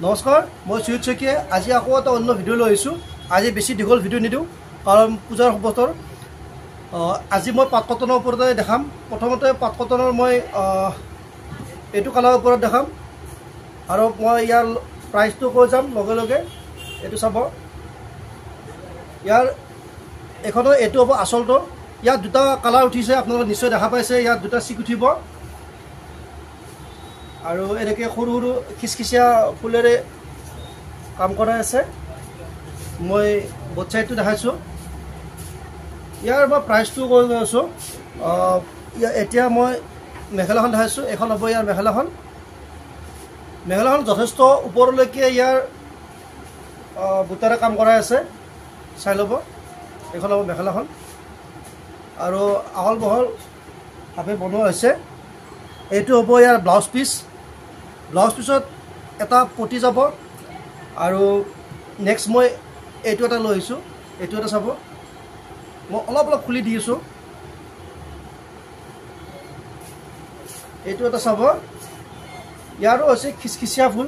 নমস্কাৰ, মই সুজিত শইকীয়াই আজি আকৌ এটা অন্য ভিডিঅ' লৈ আহিছোঁ। আজি বেছি দীঘল ভিডিঅ' নিদিওঁ কাৰণ পূজাৰ বতৰ। আজি মই পাট কটনৰ ওপৰতে দেখাম। প্ৰথমতে পাট কটনৰ মই এইটো কালাৰৰ ওপৰত দেখাম আৰু মই ইয়াৰ প্ৰাইচটো কৈ যাম লগে লগে। এইটো চাব, ইয়াৰ এখনো এইটো হ'ব আচলটো। ইয়াত দুটা কালাৰ উঠিছে, আপোনালোকে নিশ্চয় দেখা পাইছে। ইয়াত দুটা চিক উঠিব আৰু এনেকৈ সৰু সৰু খিচখিচীয়া ফুলেৰে কাম কৰা আছে। মই বোথ চাইডটো দেখাইছোঁ। ইয়াৰ মই প্ৰাইচটো কৈ আছোঁ। এতিয়া মই মেখেলাখন দেখাইছোঁ। এখন হ'ব ইয়াৰ মেখেলাখন। মেখেলাখন যথেষ্ট ওপৰলৈকে ইয়াৰ বুটাৰে কাম কৰা আছে, চাই ল'ব। এইখন হ'ব মেখেলাখন আৰু আহল বহলভাৱে বনোৱা হৈছে। এইটো হ'ব ইয়াৰ ব্লাউজ পিচ। ব্লাউজ পিছত এটা পটি যাব আৰু নেক্সট মই এইটো এটা লৈ আহিছোঁ। এইটো এটা চাব, মই অলপ অলপ খুলি দি আছোঁ। এইটো এটা চাব, ইয়াৰো হৈছে খিচখিচীয়া ফুল।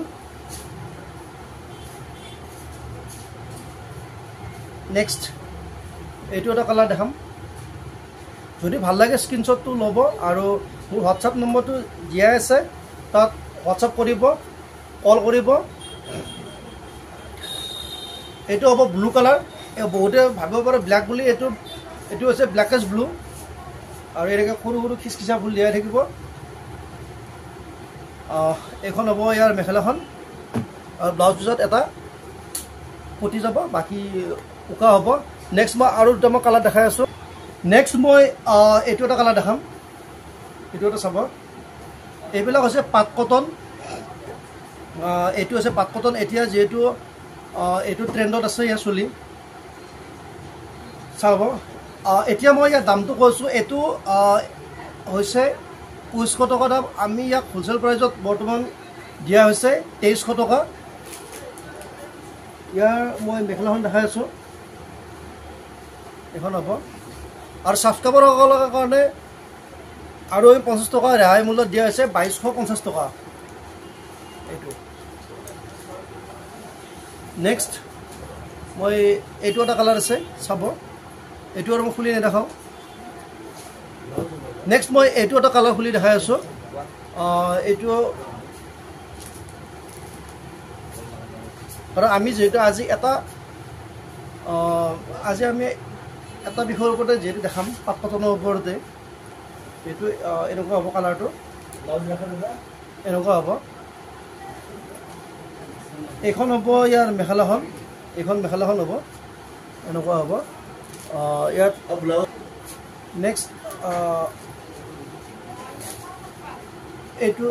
নেক্সট এইটো এটা কালাৰ দেখাম। যদি ভাল লাগে স্ক্ৰীনশ্বটটো ল'ব আৰু মোৰ হোৱাটছআপ নম্বৰটো দিয়াই আছে, তাত হোৱাটছআপ কৰিব, কল কৰিব। এইটো হ'ব ব্লু কালাৰ। বহুতে ভাবিব পাৰে ব্লেক বুলি। এইটো হৈছে ব্লেকেছ ব্লু আৰু এনেকৈ সৰু সৰু খিচখিচা ফুল দিয়াই থাকিব। এইখন হ'ব ইয়াৰ মেখেলাখন আৰু ব্লাউজ পিছত এটা পটি যাব, বাকী উকা হ'ব। নেক্সট মই আৰু দুটা মই কালাৰ দেখাই আছোঁ। নেক্সট মই এইটো এটা কালাৰ দেখাম। এইটো এটা চাব, এইবিলাক হৈছে পাট কটন। এইটো হৈছে পাট কটন। এতিয়া যিহেতু এইটো ট্ৰেণ্ডত আছে ইয়াৰ চলি, চাব। এতিয়া মই ইয়াৰ দামটো কৈছোঁ। এইটো হৈছে 2500 টকা দাম। আমি ইয়াক হোলচেল প্ৰাইজত বৰ্তমান দিয়া হৈছে 2300 টকা। ইয়াৰ মই মেখেলাখন দেখাই আছোঁ। এইখন হ'ব আৰু ছাবস্ক্ৰাইবাৰসকলৰ কাৰণে আৰু 50 টকা ৰেহাই মূল্যত দিয়া হৈছে 2250 টকা। এইটো নেক্সট মই এইটো এটা কালাৰ আছে, চাব। এইটো আৰু মই খুলি নেদেখাওঁ। নেক্সট মই এইটো এটা কালাৰ খুলি দেখাই আছোঁ। এইটো আৰু আমি যিহেতু আজি আমি এটা বিষয়ৰ ওপৰতে যিহেতু দেখাম, পাট কটনৰ ওপৰতে। এইটো এনেকুৱা হ'ব কালাৰটো, এনেকুৱা হ'ব। এইখন হ'ব ইয়াৰ মেখেলাখন। এইখন মেখেলাখন হ'ব, এনেকুৱা হ'ব ইয়াত ব্লাউজ। নেক্সট এইটো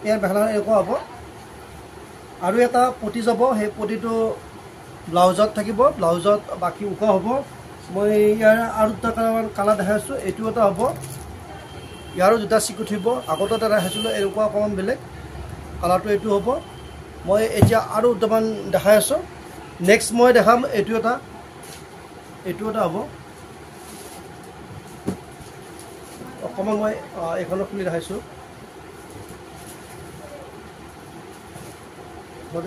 ইয়াৰ মেখেলাখন এনেকুৱা হ'ব আৰু এটা পটি যাব। সেই পটিটো ব্লাউজত থাকিব, ব্লাউজত বাকী উকা হ'ব। মই ইয়াৰ আৰু দুটা কালাৰ দেখাই আছোঁ। এইটো এটা হ'ব, ইয়াৰো দুটা চিক উঠিব। আগতে এটা দেখাইছিলোঁ এনেকুৱা অকণমান বেলেগ কালাৰটো। এইটো হ'ব। মই এতিয়া আৰু দুটামান দেখাই আছোঁ। নেক্সট মই দেখাম এইটো এটা হ'ব। অকণমান মই এইখনত খুলি দেখাইছোঁ।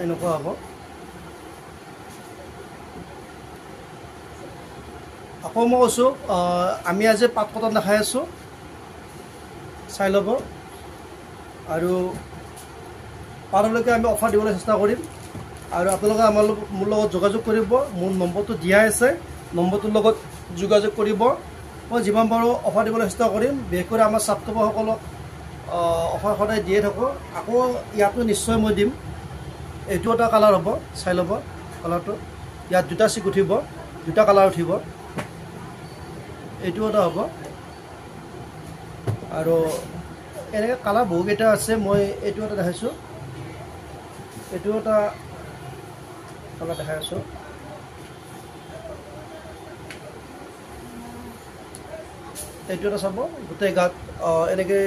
এনেকুৱা হ'ব। আকৌ মই কৈছোঁ, আমি আজি পাট কটন দেখাই আছোঁ, চাই ল'ব। আৰু পাৰলৈকে আমি অফাৰ দিবলৈ চেষ্টা কৰিম আৰু আপোনালোকে মোৰ লগত যোগাযোগ কৰিব। মোৰ নম্বৰটো দিয়াই আছে, নম্বৰটোৰ লগত যোগাযোগ কৰিব। মই যিমান পাৰোঁ অফাৰ দিবলৈ চেষ্টা কৰিম। বিশেষকৈ আমাৰ ছাবস্ক্ৰাইবাৰসকলক অফাৰ সদায় দিয়ে থাকোঁ। আকৌ ইয়াতো নিশ্চয় মই দিম। এইটো এটা কালাৰ হ'ব, চাই ল'ব কালাৰটো। ইয়াত দুটা চিক উঠিব, দুটা কালাৰ উঠিব। এইটো এটা হ'ব আৰু এনেকৈ কালাৰ বহুকেইটা আছে। মই এইটো এটা দেখাইছোঁ, এইটো এটা কালাৰ দেখাই আছোঁ। এইটো এটা চাব, গোটেই গাত এনেকৈ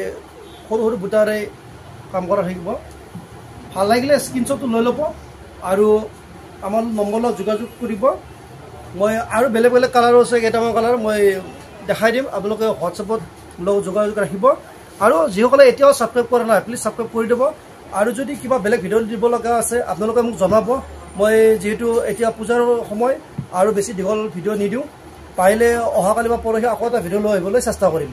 সৰু সৰু বুটাৰে কাম কৰা থাকিব। ভাল লাগিলে স্ক্ৰীনশ্বটটো লৈ ল'ব আৰু আমাৰ নম্বৰত যোগাযোগ কৰিব। মই আৰু বেলেগ বেলেগ কালাৰো আছে, কেইটামান কালাৰ মই দেখাই দিম। আপোনালোকে হোৱাটছএপত লগত যোগাযোগ ৰাখিব আৰু যিসকলে এতিয়াও ছাবস্ক্ৰাইব কৰা নাই, প্লিজ ছাবস্ক্ৰাইব কৰি দিব আৰু যদি কিবা বেলেগ ভিডিঅ' দিব লগা আছে আপোনালোকে মোক জনাব মই যেহেতু এতিয়া পূজাৰ সময় আৰু বেছি দীঘল ভিডিঅ' নিদিওঁ পাৰিলে অহাকালি বা পৰহি আকৌ এটা ভিডিঅ' লৈ আহিবলৈ চেষ্টা কৰিম